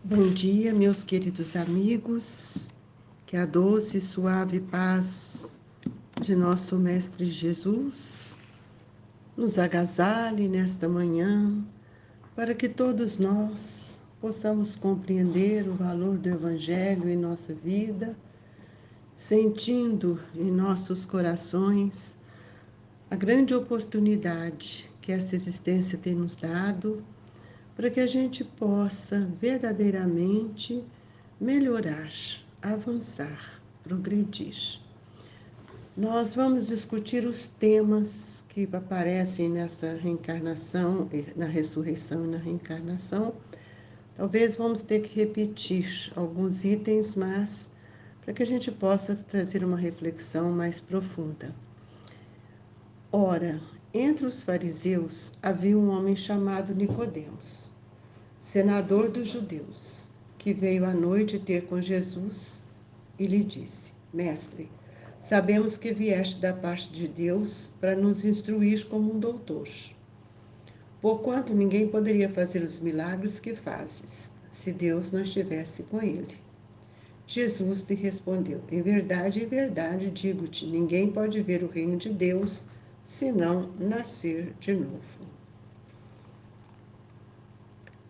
Bom dia, meus queridos amigos, que a doce e suave paz de nosso Mestre Jesus nos agasalhe nesta manhã, para que todos nós possamos compreender o valor do Evangelho em nossa vida, sentindo em nossos corações a grande oportunidade que essa existência tem nos dado, para que a gente possa verdadeiramente melhorar, avançar, progredir. Nós vamos discutir os temas que aparecem nessa reencarnação, na ressurreição e na reencarnação. Talvez vamos ter que repetir alguns itens, mas para que a gente possa trazer uma reflexão mais profunda. Ora, entre os fariseus havia um homem chamado Nicodemos, senador dos judeus, que veio à noite ter com Jesus e lhe disse: Mestre, sabemos que vieste da parte de Deus para nos instruir como um doutor. Porquanto ninguém poderia fazer os milagres que fazes, se Deus não estivesse com ele. Jesus lhe respondeu: em verdade digo-te, ninguém pode ver o reino de Deus se não nascer de novo.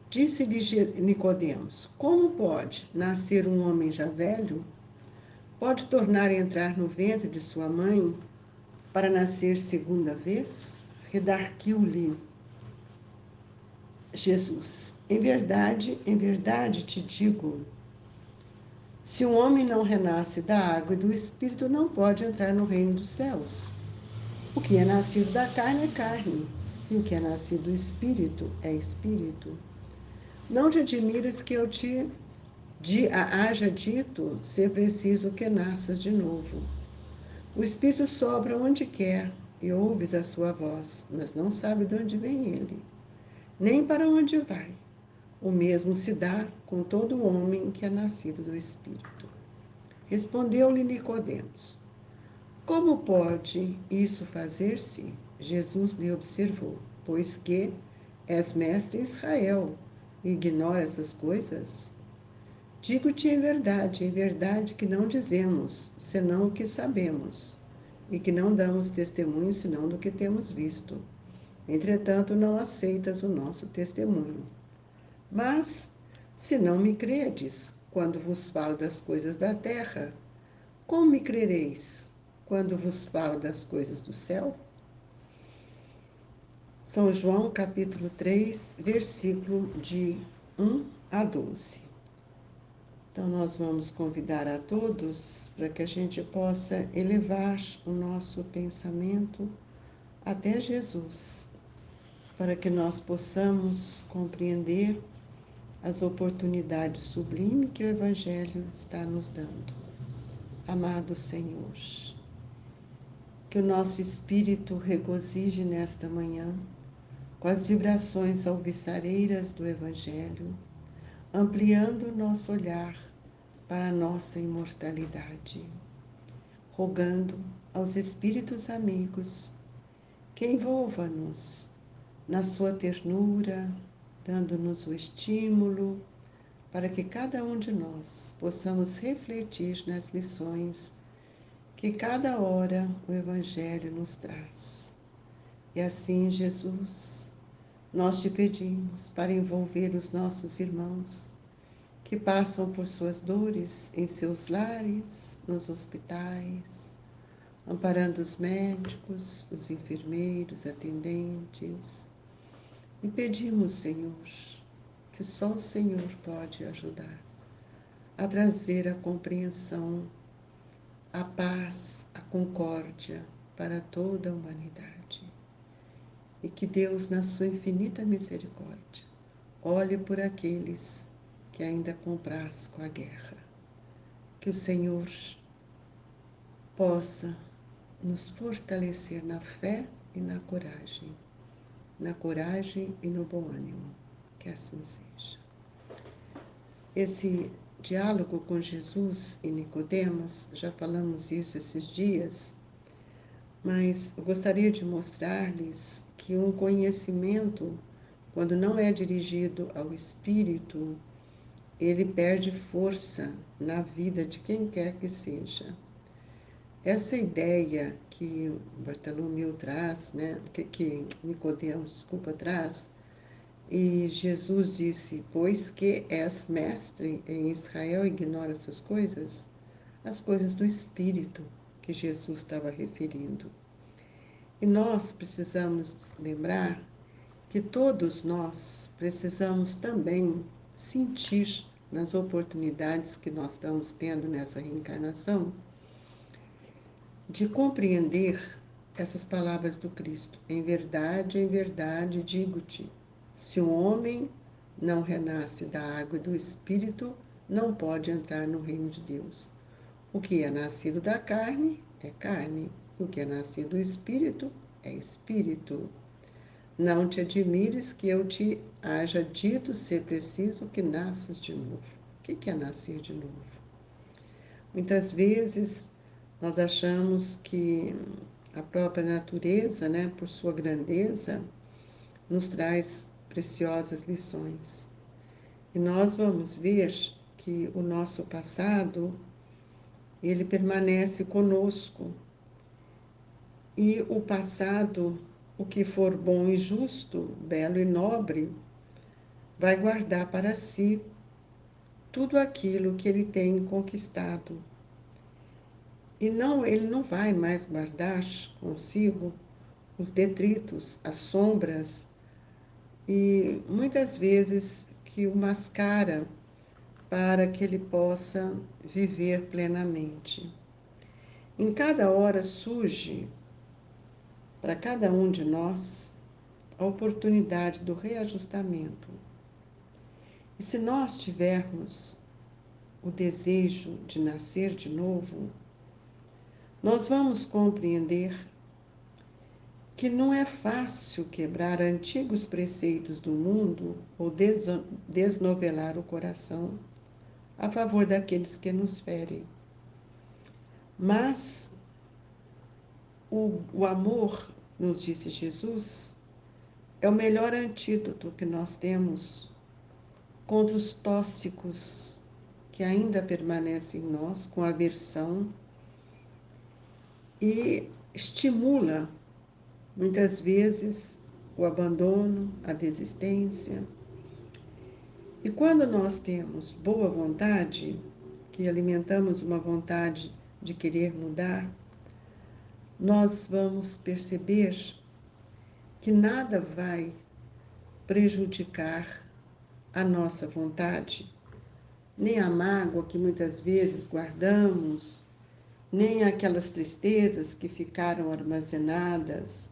Disse-lhe Nicodemos: Como pode nascer um homem já velho? Pode tornar a entrar no ventre de sua mãe para nascer segunda vez? Redarquiu-lhe Jesus: em verdade te digo, se um homem não renasce da água e do Espírito, não pode entrar no reino dos céus. O que é nascido da carne é carne, e o que é nascido do Espírito é Espírito. Não te admires que eu te haja dito ser preciso que nasças de novo. O Espírito sopra onde quer e ouves a sua voz, mas não sabe de onde vem ele, nem para onde vai. O mesmo se dá com todo homem que é nascido do Espírito. Respondeu-lhe Nicodemos: Como pode isso fazer-se? Jesus lhe observou: Pois que és mestre em Israel e ignora essas coisas? Digo-te em verdade, que não dizemos, senão o que sabemos, e que não damos testemunho, senão do que temos visto. Entretanto, não aceitas o nosso testemunho. Mas, se não me credes, quando vos falo das coisas da terra, como me crereis quando vos falo das coisas do céu? São João, capítulo 3, versículo de 1 a 12. Então, nós vamos convidar a todos para que a gente possa elevar o nosso pensamento até Jesus, para que nós possamos compreender as oportunidades sublimes que o Evangelho está nos dando. Amado Senhor, que o nosso espírito regozije nesta manhã com as vibrações alvissareiras do Evangelho, ampliando o nosso olhar para a nossa imortalidade, rogando aos espíritos amigos que envolva-nos na sua ternura, dando-nos o estímulo para que cada um de nós possamos refletir nas lições que cada hora o Evangelho nos traz. E assim, Jesus, nós te pedimos para envolver os nossos irmãos que passam por suas dores em seus lares, nos hospitais, amparando os médicos, os enfermeiros, atendentes. E pedimos, Senhor, que só o Senhor pode ajudar a trazer a compreensão, a paz, a concórdia para toda a humanidade. E que Deus, na sua infinita misericórdia, olhe por aqueles que ainda compraz com a guerra. Que o Senhor possa nos fortalecer na fé e na coragem e no bom ânimo. Que assim seja. Esse diálogo com Jesus e Nicodemos, já falamos isso esses dias, mas eu gostaria de mostrar-lhes que um conhecimento, quando não é dirigido ao espírito, ele perde força na vida de quem quer que seja. Essa ideia que Bartolomeu traz, né, que Nicodemos, desculpa, traz, e Jesus disse, pois que és mestre em Israel, ignora essas coisas, as coisas do Espírito que Jesus estava referindo. E nós precisamos lembrar que todos nós precisamos também sentir nas oportunidades que nós estamos tendo nessa reencarnação, de compreender essas palavras do Cristo. Em verdade, digo-te, se o homem não renasce da água e do Espírito, não pode entrar no reino de Deus. O que é nascido da carne é carne, o que é nascido do Espírito é Espírito. Não te admires que eu te haja dito ser preciso que nasças de novo. O que é nascer de novo? Muitas vezes nós achamos que a própria natureza, né, por sua grandeza, nos traz preciosas lições. E nós vamos ver que o nosso passado, ele permanece conosco. E o passado, o que for bom e justo, belo e nobre, vai guardar para si tudo aquilo que ele tem conquistado. E não, ele não vai mais guardar consigo os detritos, as sombras, e muitas vezes que o mascara para que ele possa viver plenamente. Em cada hora surge para cada um de nós a oportunidade do reajustamento. E se nós tivermos o desejo de nascer de novo, nós vamos compreender que não é fácil quebrar antigos preceitos do mundo ou desnovelar o coração a favor daqueles que nos ferem. Mas o amor, nos disse Jesus, é o melhor antídoto que nós temos contra os tóxicos que ainda permanecem em nós, com aversão, e estimula, muitas vezes, o abandono, a desistência. E quando nós temos boa vontade, que alimentamos uma vontade de querer mudar, nós vamos perceber que nada vai prejudicar a nossa vontade, nem a mágoa que muitas vezes guardamos, nem aquelas tristezas que ficaram armazenadas.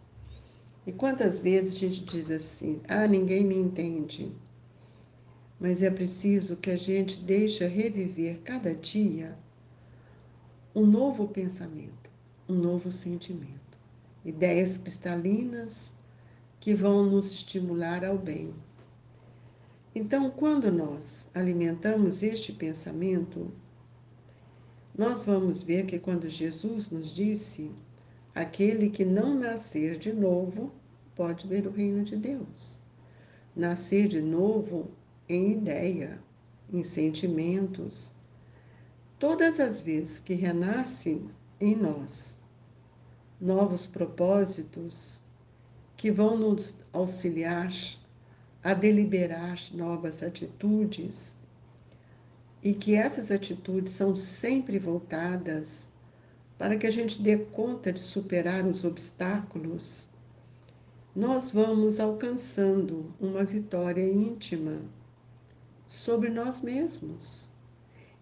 E quantas vezes a gente diz assim, ninguém me entende. Mas é preciso que a gente deixe reviver cada dia um novo pensamento, um novo sentimento. Ideias cristalinas que vão nos estimular ao bem. Então, quando nós alimentamos este pensamento, nós vamos ver que quando Jesus nos disse, aquele que não nascer de novo pode ver o reino de Deus. Nascer de novo em ideia, em sentimentos. Todas as vezes que renascem em nós novos propósitos que vão nos auxiliar a deliberar novas atitudes, e que essas atitudes são sempre voltadas para que a gente dê conta de superar os obstáculos, nós vamos alcançando uma vitória íntima sobre nós mesmos.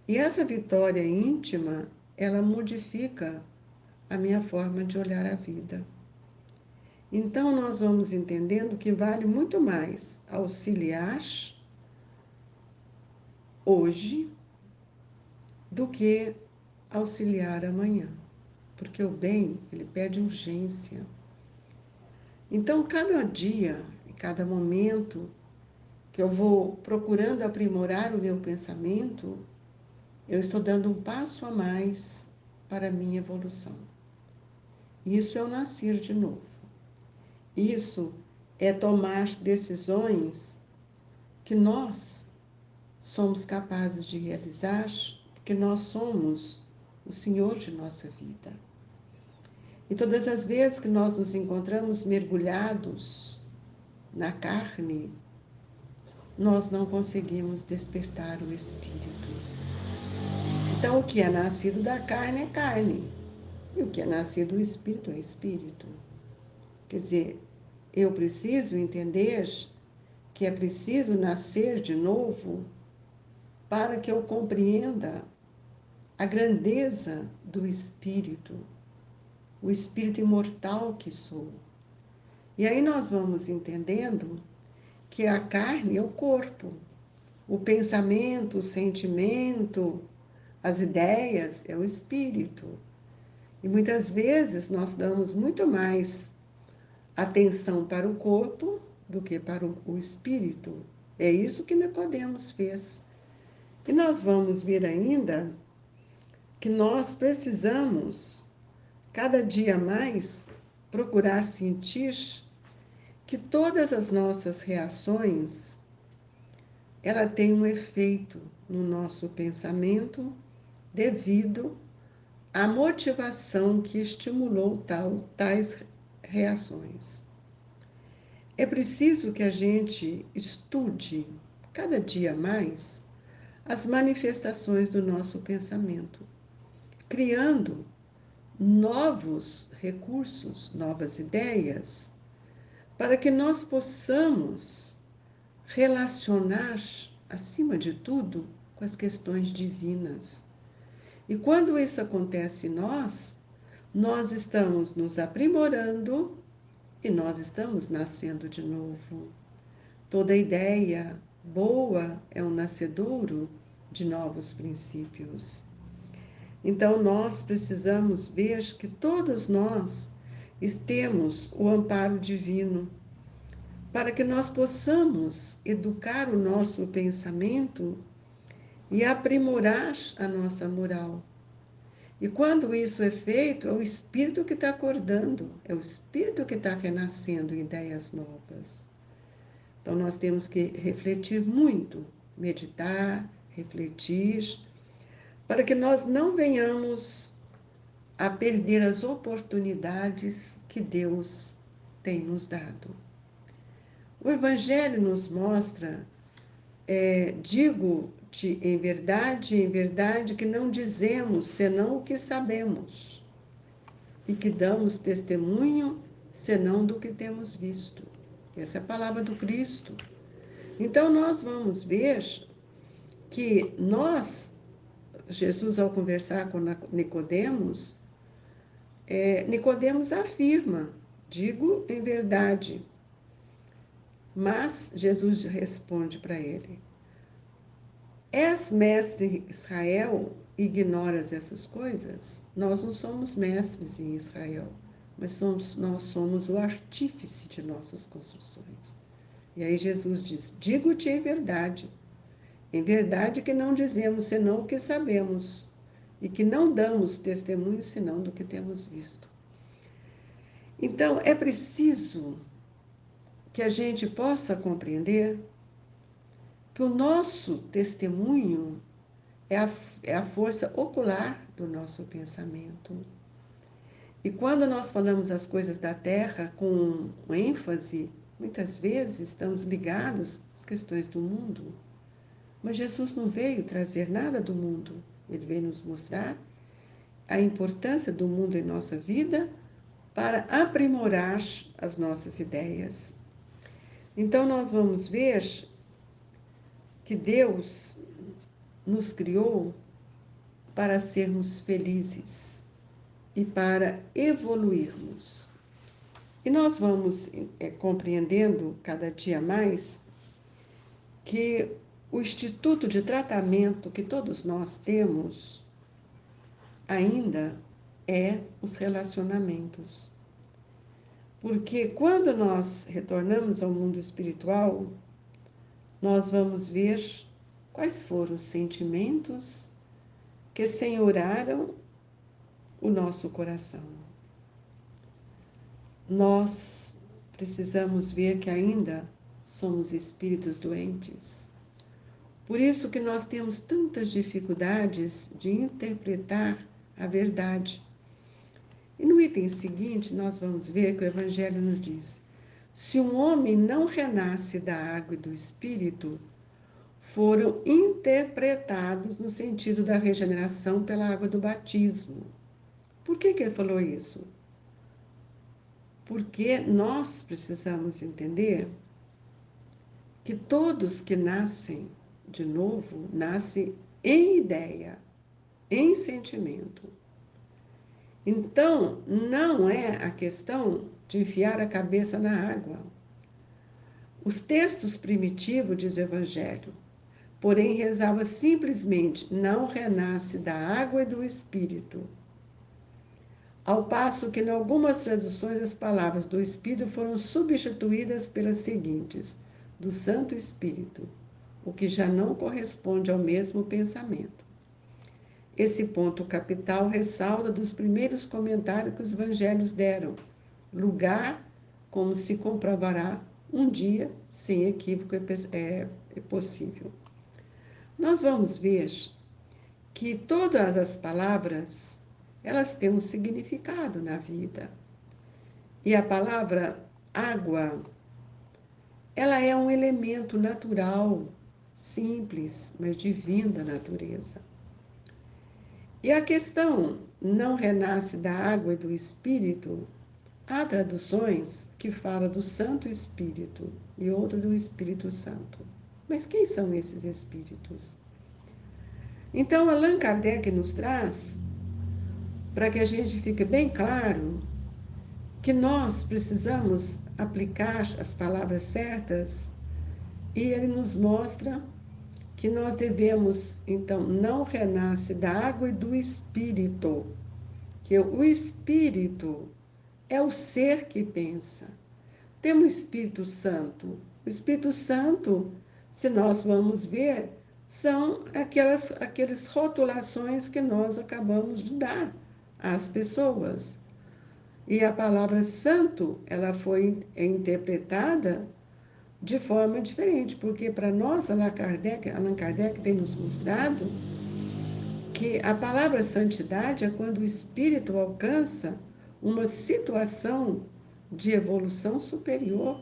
E essa vitória íntima, ela modifica a minha forma de olhar a vida. Então, nós vamos entendendo que vale muito mais auxiliar hoje do que auxiliar amanhã, porque o bem, ele pede urgência. Então, cada dia e cada momento que eu vou procurando aprimorar o meu pensamento, eu estou dando um passo a mais para a minha evolução. Isso é o nascer de novo. Isso é tomar decisões que nós somos capazes de realizar, porque nós somos o Senhor de nossa vida. E todas as vezes que nós nos encontramos mergulhados na carne, nós não conseguimos despertar o espírito. Então, o que é nascido da carne é carne, e o que é nascido do espírito é espírito. Quer dizer, eu preciso entender que é preciso nascer de novo para que eu compreenda a grandeza do espírito, o espírito imortal que sou. E aí nós vamos entendendo que a carne é o corpo, o pensamento, o sentimento, as ideias é o espírito. E muitas vezes nós damos muito mais atenção para o corpo do que para o espírito. É isso que Nicodemos fez. E nós vamos ver ainda que nós precisamos, cada dia mais, procurar sentir que todas as nossas reações, ela tem um efeito no nosso pensamento devido à motivação que estimulou tais reações. É preciso que a gente estude cada dia mais as manifestações do nosso pensamento, criando novos recursos, novas ideias, para que nós possamos relacionar, acima de tudo, com as questões divinas. E quando isso acontece em nós, nós estamos nos aprimorando e nós estamos nascendo de novo. Toda ideia boa é um nascedouro de novos princípios. Então, nós precisamos ver que todos nós temos o amparo divino para que nós possamos educar o nosso pensamento e aprimorar a nossa moral. E quando isso é feito, é o espírito que está acordando, é o espírito que está renascendo em ideias novas. Então, nós temos que refletir muito, meditar, refletir, para que nós não venhamos a perder as oportunidades que Deus tem nos dado. O Evangelho nos mostra, digo-te em verdade, que não dizemos senão o que sabemos, e que damos testemunho senão do que temos visto. Essa é a palavra do Cristo. Então, nós vamos ver que Jesus, ao conversar com Nicodemos, Nicodemos afirma, digo em verdade. Mas Jesus responde para ele: És mestre em Israel e ignoras essas coisas? Nós não somos mestres em Israel, mas nós somos o artífice de nossas construções. E aí Jesus diz: Digo-te em verdade que não dizemos senão o que sabemos, e que não damos testemunho senão do que temos visto. Então, é preciso que a gente possa compreender que o nosso testemunho é a força ocular do nosso pensamento. E quando nós falamos as coisas da terra com ênfase, muitas vezes estamos ligados às questões do mundo. Mas Jesus não veio trazer nada do mundo. Ele veio nos mostrar a importância do mundo em nossa vida para aprimorar as nossas ideias. Então, nós vamos ver que Deus nos criou para sermos felizes e para evoluirmos. E nós vamos compreendendo cada dia mais que o instituto de tratamento que todos nós temos ainda é os relacionamentos. Porque quando nós retornamos ao mundo espiritual, nós vamos ver quais foram os sentimentos que senhoraram o nosso coração. Nós precisamos ver que ainda somos espíritos doentes, Por isso que nós temos tantas dificuldades de interpretar a verdade. E no item seguinte, nós vamos ver que o Evangelho nos diz: se um homem não renasce da água e do Espírito, foram interpretados no sentido da regeneração pela água do batismo. Por que ele falou isso? Porque nós precisamos entender que todos que nascem de novo, nascem em ideia, em sentimento. Então, não é a questão de enfiar a cabeça na água. Os textos primitivos, diz o Evangelho, porém rezava simplesmente: não renasce da água e do Espírito. Ao passo que, em algumas traduções, as palavras do Espírito foram substituídas pelas seguintes: do Santo Espírito, o que já não corresponde ao mesmo pensamento. Esse ponto capital ressalta dos primeiros comentários que os evangelhos deram, lugar como se comprovará um dia, sem equívoco é possível. Nós vamos ver que todas as palavras, elas têm um significado na vida. E a palavra água, ela é um elemento natural, simples, mas divino da natureza. E a questão não renasce da água e do Espírito, há traduções que falam do Santo Espírito e outro do Espírito Santo. Mas quem são esses espíritos? Então, Allan Kardec nos traz, para que a gente fique bem claro, que nós precisamos aplicar as palavras certas, e ele nos mostra que nós devemos, então, não renasce da água e do Espírito, que o Espírito é o ser que pensa. Temos o Espírito Santo. O Espírito Santo, se nós vamos ver, são aquelas rotulações que nós acabamos de dar às pessoas. E a palavra santo, ela foi interpretada de forma diferente, porque para nós, Allan Kardec tem nos mostrado que a palavra santidade é quando o espírito alcança uma situação de evolução superior.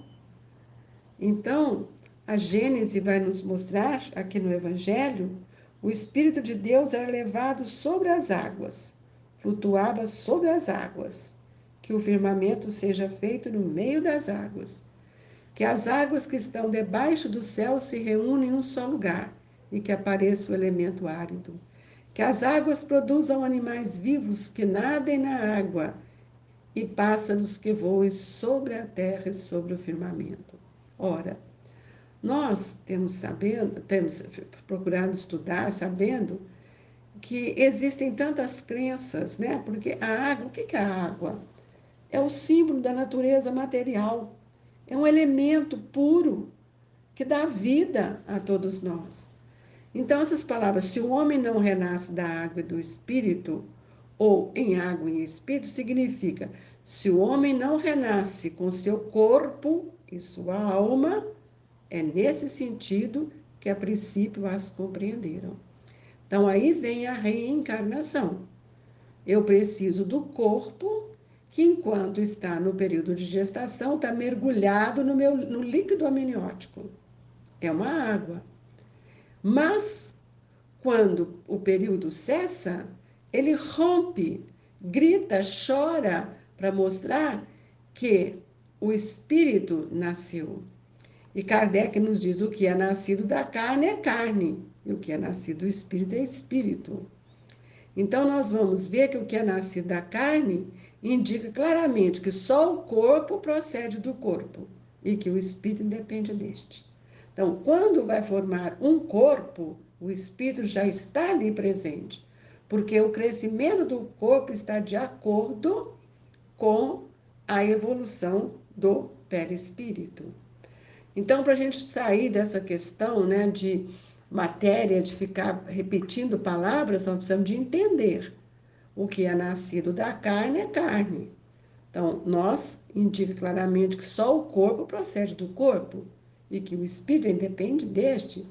Então, a Gênese vai nos mostrar, aqui no Evangelho, o Espírito de Deus era levado sobre as águas, flutuava sobre as águas, que o firmamento seja feito no meio das águas, que as águas que estão debaixo do céu se reúnem em um só lugar e que apareça o elemento árido, que as águas produzam animais vivos que nadem na água e pássaros que voem sobre a terra e sobre o firmamento. Ora, nós temos procurado estudar, sabendo que existem tantas crenças, né? Porque a água, o que é a água? É o símbolo da natureza material, é um elemento puro que dá vida a todos nós. Então, essas palavras, se o homem não renasce da água e do espírito, ou em água e em espírito, significa, se o homem não renasce com seu corpo e sua alma, é nesse sentido que a princípio as compreenderam. Então, aí vem a reencarnação. Eu preciso do corpo que, enquanto está no período de gestação, está mergulhado no líquido amniótico. É uma água. Mas, quando o período cessa, ele rompe, grita, chora para mostrar que o espírito nasceu. E Kardec nos diz: o que é nascido da carne é carne, e o que é nascido do espírito é espírito. Então, nós vamos ver que o que é nascido da carne indica claramente que só o corpo procede do corpo e que o espírito independe deste. Então, quando vai formar um corpo, o espírito já está ali presente, porque o crescimento do corpo está de acordo com a evolução do perispírito. Então, para a gente sair dessa questão, né, de matéria, de ficar repetindo palavras, nós precisamos de entender. O que é nascido da carne é carne. Então, nós indica claramente que só o corpo procede do corpo e que o espírito independe deste,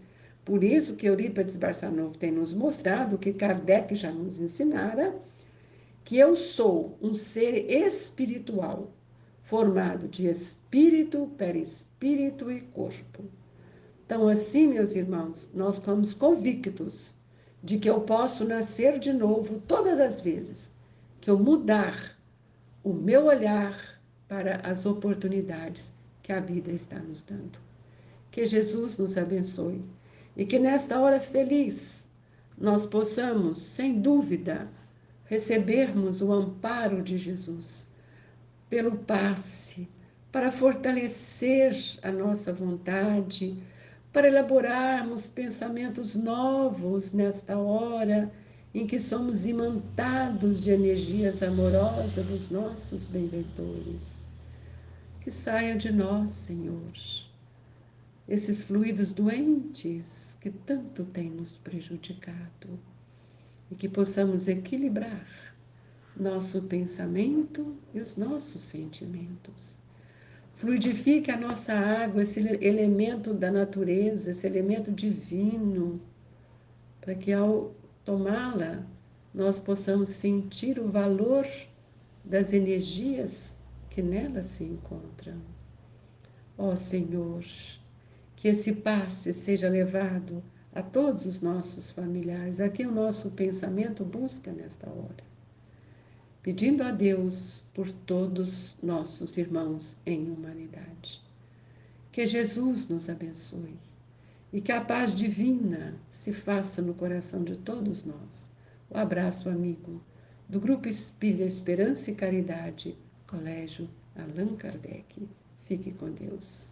Por isso que Eurípides Barçanufo tem nos mostrado, que Kardec já nos ensinara, que eu sou um ser espiritual, formado de espírito, perispírito e corpo. Então, assim, meus irmãos, nós somos convictos de que eu posso nascer de novo todas as vezes que eu mudar o meu olhar para as oportunidades que a vida está nos dando. Que Jesus nos abençoe e que nesta hora feliz nós possamos, sem dúvida, recebermos o amparo de Jesus pelo passe, para fortalecer a nossa vontade, para elaborarmos pensamentos novos nesta hora em que somos imantados de energias amorosas dos nossos benfeitores. Que saiam de nós, Senhor, esses fluidos doentes que tanto têm nos prejudicado e que possamos equilibrar nosso pensamento e os nossos sentimentos. Fluidifique a nossa água, esse elemento da natureza, esse elemento divino, para que ao tomá-la, nós possamos sentir o valor das energias que nela se encontram. Ó Senhor, que esse passe seja levado a todos os nossos familiares, a quem o nosso pensamento busca nesta hora, pedindo a Deus por todos nossos irmãos em humanidade. Que Jesus nos abençoe e que a paz divina se faça no coração de todos nós. O abraço amigo do Grupo Espírita Esperança e Caridade, Colégio Allan Kardec. Fique com Deus.